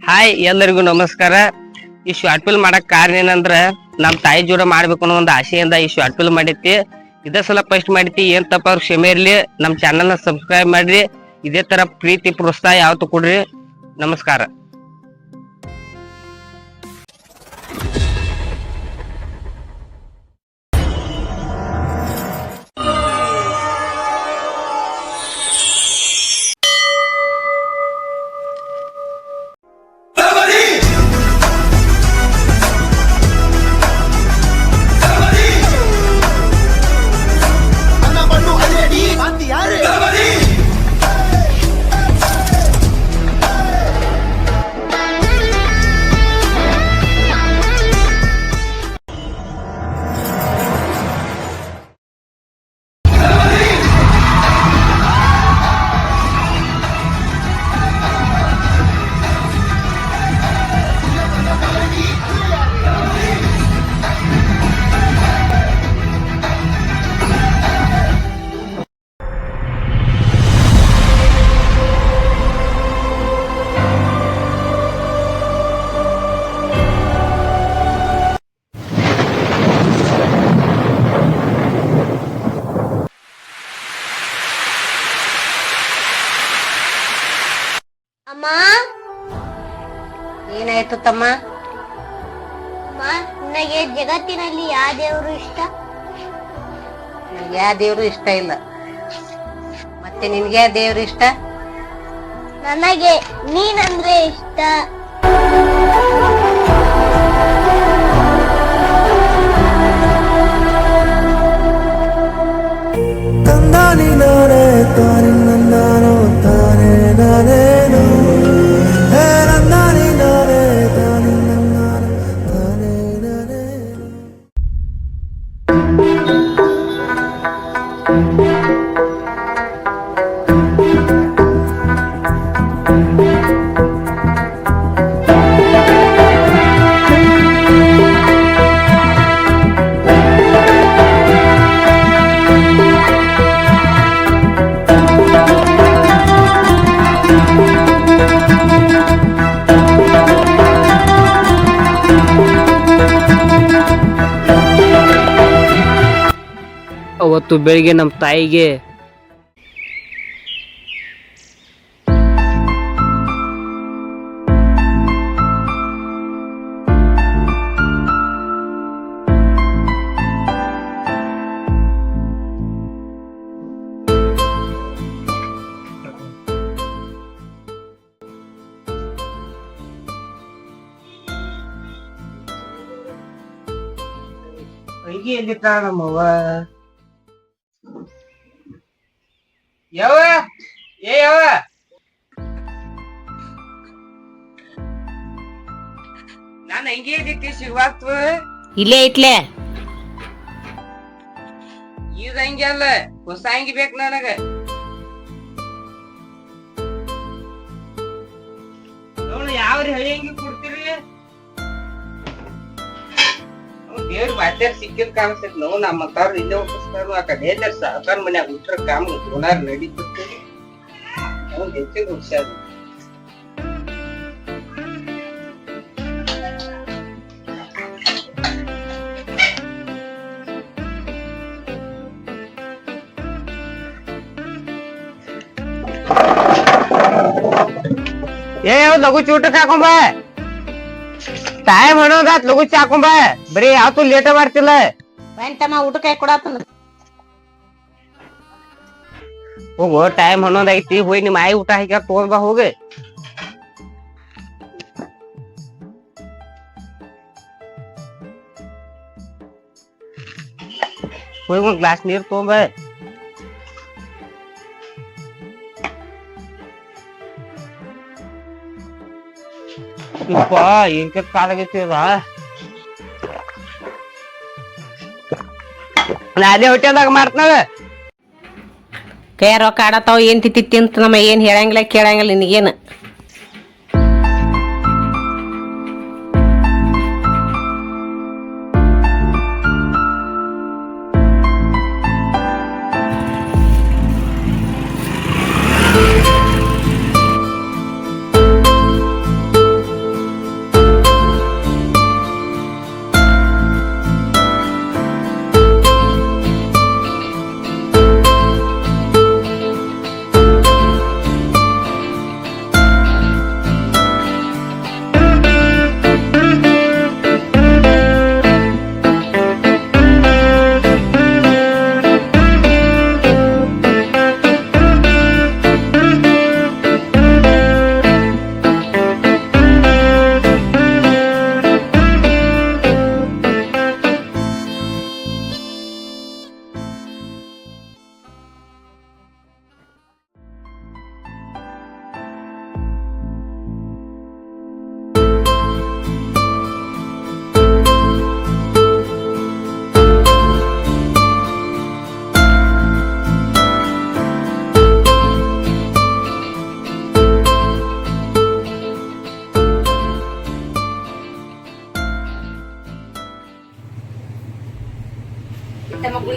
Hi ಎಲ್ಲರಿಗೂ ನಮಸ್ಕಾರ. ಈ ಶಾರ್ಟ್ ಫಿಲ್ಮ್ ಮಾಡಕ್ ಕಾರಣ ಏನಂದ್ರ ನಮ್ ತಾಯಿ ಜೋಡ ಮಾಡ್ಬೇಕು ಅನ್ನೋ ಒಂದು ಆಸೆಯಿಂದ ಈ ಶಾರ್ಟ್ ಫಿಲ್ಮ್ ಮಾಡೈತಿ. ಇದೇ ಸಲ ಫಸ್ಟ್ ಮಾಡೈತಿ. ಏನ್ ತಪ್ಪ ಅವ್ರು ಕ್ಷಮೆ ಇರ್ಲಿ. ನಮ್ ಚಾನಲ್ ನ ಸಬ್ಸ್ಕ್ರೈಬ್ ಮಾಡ್ರಿ. ಇದೇ ತರ ಪ್ರೀತಿ ಪ್ರೋತ್ಸಾಹ ಯಾವತ್ತು ಕೊಡ್ರಿ. ನಮಸ್ಕಾರ. ಅಮ್ಮ, ಏನಾಯ್ತು ತಮ್ಮ? ಅಮ್ಮ, ನನಗೆ ಜಗತ್ತಿನಲ್ಲಿ ಯಾವ ದೇವರು ಇಷ್ಟ? ನನಗೆ ಯಾವ ದೇವ್ರು ಇಷ್ಟ ಇಲ್ಲ. ಮತ್ತೆ ನಿನ್ಗೆ ಯಾವ ದೇವ್ರು ಇಷ್ಟ? ನನಗೆ ನೀನಂದ್ರೆ ಇಷ್ಟ. ತಂದಾನಿ ನಾನೇ ತಾನಿ ನನ್ನಾನೋ ತಾನೇ ನಾನೇನು ಹೇ ನಂದಾನಿ ನಾನೇ ತಾನಿ ನನ್ನಾನೋ ತಾನೇ ನಾನೇನು. ಅವತ್ತು ಬೆಳಿಗ್ಗೆ ನಮ್ಮ ತಾಯಿಗೆ ಎಲ್ಲಿಟ್ಟಾಳ ನಮ್ಮವ್ವ. ಯಾವ ಯಾವ ನಾನು ಹಂಗೆ ಇದ್ದಿತ್ತು ಸಿಗುವಾಗ್ತು. ಇಲ್ಲೇ ಐತ್ಲೆ. ಇದು ಹಂಗೆ ಅಲ್ಲ, ಹೊಸ ಅಂಗಿ ಬೇಕು ನನಗ. ನೋಡು ಯಾವ್ರಿ ಹಳಿ ಅಂಗಿ ಕೊಡ್ತೀರಿ? ದೇವ್ರ ಬಾಟ್ಯಾಗ ಸಿಕ್ಕಿದ್ ಕಾಣಿಸ್ತೈತಿ. ನಾವು ನಮ್ಮ ಮತ್ತಾವ್ರು ಇಲ್ಲೇ ಒಪ್ಪಿಸ್ತಾರ. ಆ ಕಡೆ ಸಾಕಾರ ಮನ್ಯಾಗ ಉಟ್ರ ಕಾಮ ಗುಣಾರ್ ನಡೀತಿತ್ತು. ಅವ್ನು ಹೆಚ್ಚಿಗೆ ಹುಷಾರ. ಲಘು ಚೂಟಕ್ ಹಾಕೊಂಬ. ಟೈಮ್ ಅನ್ನೋದಾತ್ ಲಘು ಹಾಕೊಂಬ. ಬರೀ ಯಾವತ್ತು ಲೇಟ ಮಾಡ್ತಿಲ್ಲ. ಬಂತಮ್ಮ ಊಟಕ್ಕೆ ಕೊಡಾತನ. ಹೋಗು, ಟೈಮ್ ಅನ್ನೋದೈತಿ. ಹೋಗಿ ನಿಮ್ಮ ಆಯಿ ಊಟ ಹಾಕ್ಯಾರ ತಗೊಂಡ್ ಬಾ ಹೋಗಿ. ಹೋಗಿ ಒಂದ್ ಗ್ಲಾಸ್ ನೀರ್ ತಗೊಂಬ. ಏನ್ ಕಾಲಾಗೈತಿದ. ಅದೇ ಹೋಟೆಲ್ದಾಗ ಮಾಡ್ತಾವ. ಕೈ ರೊಕ್ಕ ಆಡತಾವ. ಏನ್ ತಿತ್ತಿ ಅಂತ ನಮ್ಮ ಏನ್ ಹೇಳಂಗಿಲ್ಲ ಕೇಳಂಗಿಲ್ಲ ನಿನಗೇನು.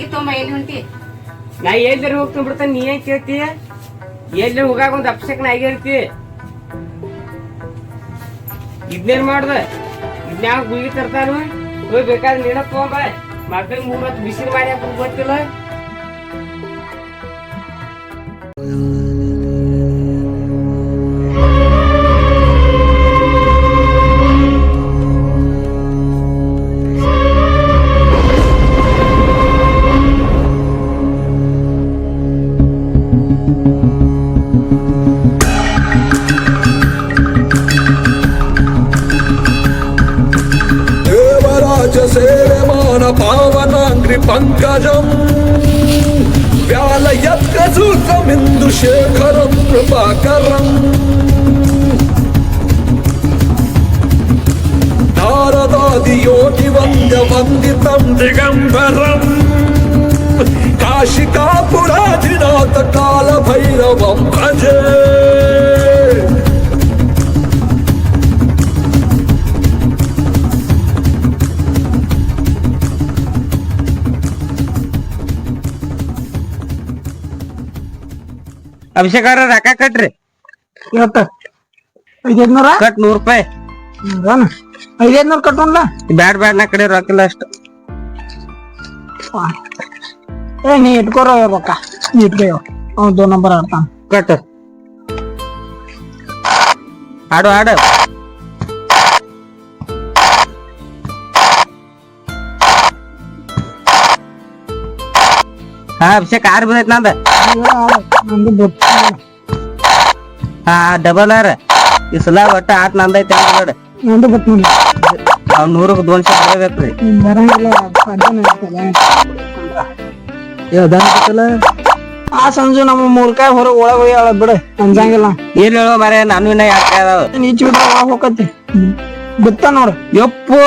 ಗುಳಿಗೆ ತೊಂಬ ಎಲ್ಲಿ ಹೊಂಟಿ? ನಾ ಎಲ್ಲರೂ ಹೋಗ್ತೀನಿ ಬಿಡ್ತಾನೆ, ನೀ ಏನ್ ಕೇಳ್ತಿ? ಎಲ್ಲಿ ಹೋಗಾಕ ಒಂದ್ ಅಪ್ಸೆಕ್ ನಾ ಆಗಿರ್ತಿ. ಇದ್ನೇನ್ ಮಾಡ್ದ? ಇದ್ನ್ಯಾವ ಗುಳಿಗೆ ತರ್ತಾನು? ಹೋಗಿ ಬೇಕಾದ್ರೆ ನೀಡ ತಗೊಂಬ. ಮಕ್ಕಳಿಗೆ 3 ಹೊತ್ತು ಬಿಸಿಲು ಮಾಡಿ ಹಾಕೋದು ಗೊತ್ತಿಲ್ಲ. देवराज सेव्यमान पावनाङ्घ्रि पङ्कजम् व्यालयत्कसूत्रमिन्दुशेखरं कृपाकरम् नारदादियोगिवन्द्यवन्दितं दिगम्बरम् काशिकापुराधिनाथ कालभैरवं भजे ಅಭಿಷೇಕ ಅವ್ರ ರೊಕ್ಕ ಕಟ್ರಿ. ಇವತ್ತ 500 ಕಟ್ 100 ರೂಪಾಯಿ. 500 ಕಟ್ಟೋಣ. ಬ್ಯಾಡ್ ನಾ ಕಡೆ ರೊಕ್ಕಿಲ್ಲ ಅಷ್ಟು. ನೀ ಇಟ್ಕೋರ ರೊಕ್ಕ, ನೀ ಇಟ್ಕೋ. ಅವ್ನು 2 ನಂಬರ್ ಆಡ್ತಾನ. ಕಟ್ ಆಡು ಆಡು. ಹಾ ಅಭಿಷೇಕ್ 6 ಬಂದೈತ್ ನಂದ. ನಂದು ಗೊತ್ತಿಲ್ಲ. ಹಾ ಡಬಲ್ ಆರ್ ಈ ಸಲ ಒಟ್ಟ 8 ನಂದೈತೆ ನೋಡಿ. ನಂದು ಗೊತ್ತಿಲ್ಲ. ಅವ್ನು 100ಕ್ಕೆ 200 ಬರಬೇಕ್ರಿ. ಬರಂಗಿಲ್ಲ, ಸಾಧ್ಯನೇ ಇರ್ತಲ್ಲ. ಆ ಸಂಜು ನಮ್ಮ 3 ಕಾಯಿ ಹೊರಗೆ ಒಳಗೆ ಹೋಗ್ಯಾಳ ಬಿಡು, ಅನ್ಸಂಗಿಲ್ಲ. ಏನ್ ಹೇಳೋ ಮಾರೇ, ನಾನು ಇನ್ನ ಯಾಕೆ ಅದಾವ ಈಚೆ ಬಿಟ್ರೆ ಒಳಗೆ ಹೋಗತಿ ಬಿತ್ತ ನೋಡು. ಯಪ್ಪೋ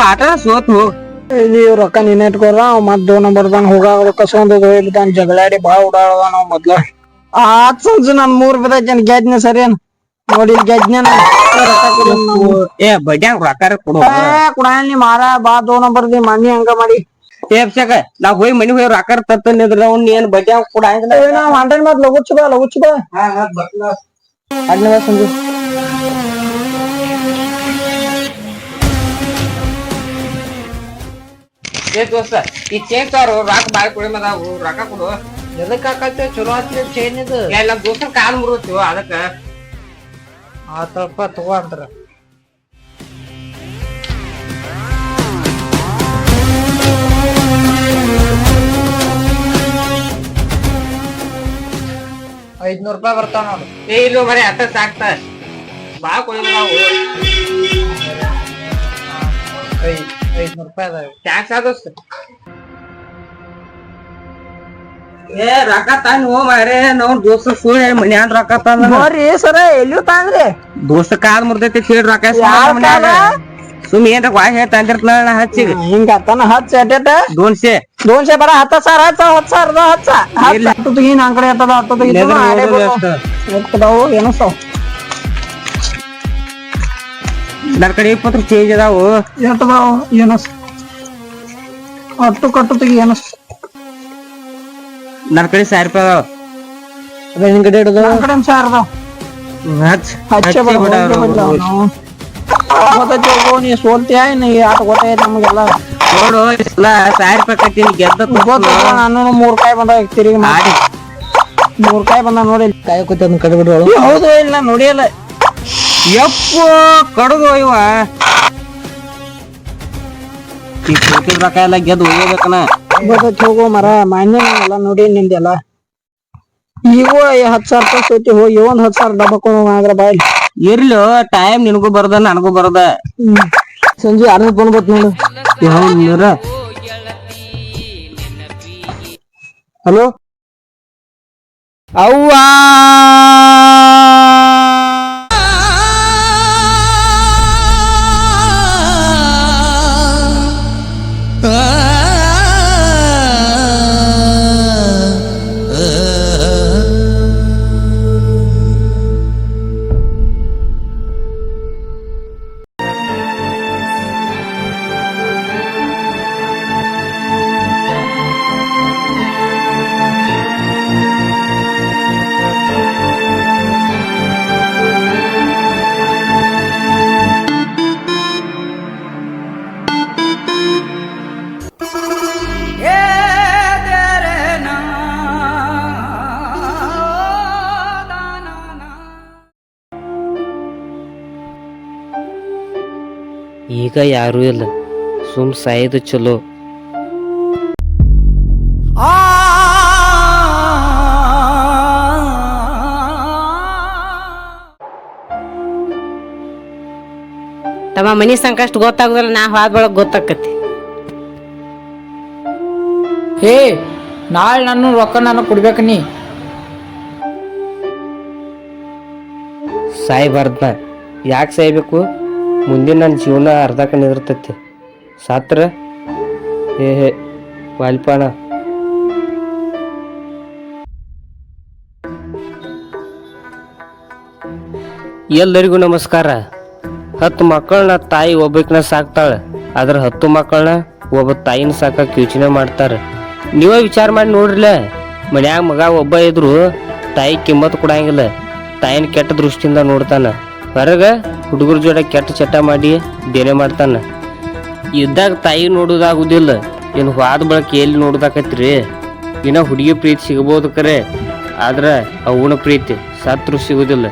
ಆಟ ಸೋತ್ ಹೋಗ್. ಇಲ್ಲಿ ರೊಕ್ಕ ನೀನ್ ಇಟ್ಕೋರ. ಮತ್ 2 ನಂಬರ್ ಹೋಗಾಗ ಕಸ್ಕೊಂಡ್ ಹೋಗ್ಬಿದ್ದಾನ. ಜಗಳಾಡಿ ಬಾಳ ಓಡಾಡವ ನಾವ್ ಮೊದ್ಲ. ಆತ್ ಸಂಜು ನನ್ 3 ಬಿದ್ದೈತಿ. ಗೆಜ್ನೆ ಸರಿ ಏನ್ ನೋಡಿ, ಗೆಜ್ನೆ ಏ ಬಡ್ಯಾಂಗ ರೊಕ್ಕ ಕೊಡು. ಕುಡಾಯಲ್ ನೀ ಮಾರ ಬಾ 2 ನಂಬರ್ ಮನಿ ಹಂಗ ಮಾಡಿ. ಏ ಅಭಿಷೇಕ ನಾವ್ ಹೋಗಿ ಮನಿ ಹೋಗಿ ರೊಕ್ಕ ತರ್ತಂದ್ರ ಅವ್ನ ಏನ್ ಬಡ್ಯಾಂಗ ಕೊಡ. ನಾವ್ ಹಂಡ್ರೆಡ್ ಮತ್ ಲಗುಚ್ಚ ಬಾ ಅದ್ನ ಸಂಜು. ಏ ದೋಸ್ತ ಈ ಚೇಂಜ್ ತಾರು ರೊಕ್ಕ ಬಾಯ್ ಕೊಡಿ ಮದಾವು ರೊಕ್ಕ ಕೊಡು. ಎದಕ್ ಹಾಕತ್ತೆ? ಚಲೋ ಆತ್ಲಿ ಚೈನ್ ಇದು. ಎಲ್ಲ ದೋಸ್ತ ಕಾಲ್ ಮುರಿತೀವ ಅದಕ್ಕ. ಆತಪ್ಪ ತಗೋ ಅಂದ್ರ. ₹500 ಬರ್ತಾವ ನೋಡು. ಏ ಇಲ್ಲೋ ಮರೆ ಅಟ್ಟ ಸಾಕ್ತ ಬಾ ಕೊಡಿ ಮದಾವು. ₹500 ಅದಾವ. ಟ್ಯಾಕ್ಸ್ ಆದೋಸ್ತ. ಏ ರೊಕ್ಕ ತಾನು ಹೋ ಮಾರೇ, ನಾವ್ ದೋಸ್ತ ಸುಳ್ಳು ಮನ್ಯಾನ್ ರೊಕ್ಕ ತಂದ ನೋಡ್ರಿ ಸರ ಎಲ್ಲಿಯೂ ತಾಂದ್ರಿ. ದೋಸ್ತ ಕಾಲ್ ಮುರ್ದೈತಿ ಹೇಳಿ ರೊಕ್ಕ ಸುಮ್ ಏನ್ರ ವಾಯ್ ಹೇಳ್ತಾ ಅಂದಿರ್ತನ ಹಚ್ಚಿಗ ಹಿಂಗ ಅತ್ತನ ಹಚ್ಚ ಅಡ್ಡೇಟ 200 200 ಬರ 10,000 ಹತ್ತು ತೆಗಿ. ನನ್ ಕಡೆ ಎತ್ತದ 10 ತೆಗಿತಾವು ಏನಸ್ತಾವ. ನನ್ ಕಡೆ 20 ಚೇಂಜ್ ಅದಾವು. ಎತ್ತದಾವು ಏನಸ್ ಕಟ್ಟು ತೆಗಿ ಏನಸ್. ನನ್ ಕಡೆ 1000 ರೂಪಾಯಿ ಅದಾವ. ಅದ ನಿನ್ ಕಡೆ ಹಿಡ್ದು ನನ್ ಕಡೆ 1000 ಅದಾವ. ಹಚ್ಚೆ ಬಡ ಗೊತ್ತೈತಿ ಹೋಗು. ನೀ ಸೋಲ್ತಿಯ ನೀ ಆಟ ಗೊತ್ತಾಯ್ತು ನಮಗೆಲ್ಲ. ನೋಡು 1000 ರೂಪಾಯಿ ಕಟ್ಟಿನಿ ಗೆದ್ದ ಗೊತ್ತ. ನಾನು 3 ಕಾಯಿ ಬಂದ ತಿರುಗಿ ಮಾಡಿ 3 ಕಾಯಿ ಬಂದ ನೋಡಿ. ಕಾಯಿ ಕೂತ ಕಡೆ ಬಿಡ್ರು. ಹೌದು ಇಲ್ಲ ನೋಡಿಯಲ್ಲ. ಯಪ್ಪ ಕಡದು ಇವ ಈ ಕೋಟಿ ರೊಕ್ಕ ಎಲ್ಲ ಗೆದ್ದು ಹೋಗ್ಬೇಕನ. ಗೊತ್ತೈತಿ ಹೋಗು ಮರ. ಮಾನ್ಯ ಎಲ್ಲ ನೋಡಿ ನಿಂದೆಲ್ಲ. ಈಗ 10,000 ರೂಪಾಯಿ ಸೋತಿ ಹೋಗಿ 10,000 ಡಬ್ಬಕೊಂಡ್ರ ಬಾಯ್ಲಿ. ಇರ್ಲಿ ಟೈಮ್ ನಿನಗೂ ಬರದ ನನಗೂ ಬರದ. ಸಂಜೆ 6 ಫೋನ್ ಬತ್ ನೋಡು. ಹಲೋ ಅವ್ವಾ ಈಗ ಯಾರೂ ಇಲ್ಲ, ಸುಮ್ ಸಾಯ್ದು ಚಲೋ. ತಮ್ಮ ಮನಿ ಸಂಕಷ್ಟ ಗೊತ್ತಾಗುದಿಲ್ಲ, ನಾ ಹೋದ ಬಳಗ ಗೊತ್ತಾಕತಿ. ಹೇ ನಾಳೆ ನನ್ನ ರೊಕ್ಕ ನಾನು ಕೊಡ್ಬೇಕು ನೀ. ಸಾಯ್ಬಾರ್ದ, ಯಾಕೆ ಸಾಯ್ಬೇಕು? ಮುಂದಿನ ನನ್ನ ಜೀವನ ಅರ್ಧಕ್ಕೆ ನಿಂದಿರ್ತೈತಿ. ಸಾತ್ರ ಹೇ ವಾಲ್ಪಾಣ. ಎಲ್ಲರಿಗೂ ನಮಸ್ಕಾರ. 10 ಮಕ್ಕಳನ್ನ ತಾಯಿ ಒಬ್ಬಕನ ಸಾಕ್ತಾಳೆ, ಆದ್ರೆ 10 ಮಕ್ಕಳನ್ನ ಒಬ್ಬ ತಾಯಿನ ಸಾಕಕ್ಕೆ ಯೋಚನೆ ಮಾಡ್ತಾರೆ. ನೀವೇ ವಿಚಾರ ಮಾಡಿ ನೋಡ್ರಿಲ್ಲ, ಮನ್ಯಾಗ ಮಗ ಒಬ್ಬ ಇದ್ರು ತಾಯಿ ಕಿಮ್ಮತ್ ಕೊಡಂಗಿಲ್ಲ, ತಾಯಿನ ಕೆಟ್ಟ ದೃಷ್ಟಿಯಿಂದ ನೋಡ್ತಾನ. ಹೊರಗೆ ಹುಡುಗರ ಜೋಡ ಕೆಟ್ಟ ಚಟ ಮಾಡಿ ಬೇರೆ ಮಾಡ್ತಾನ. ಇದ್ದಾಗ ತಾಯಿ ನೋಡೋದಾಗುದಿಲ್ಲ, ಇನ್ನು ಹೋದ ಬಳಕ ಎಲ್ಲಿ ನೋಡೋದಾಕತ್ರಿ? ಇನ್ನ ಹುಡುಗಿ ಪ್ರೀತಿ ಸಿಗಬಹುದು ಕರೆ, ಆದ್ರೆ ಅವನ ಪ್ರೀತಿ ಸತ್ರು ಸಿಗುದಿಲ್ಲ.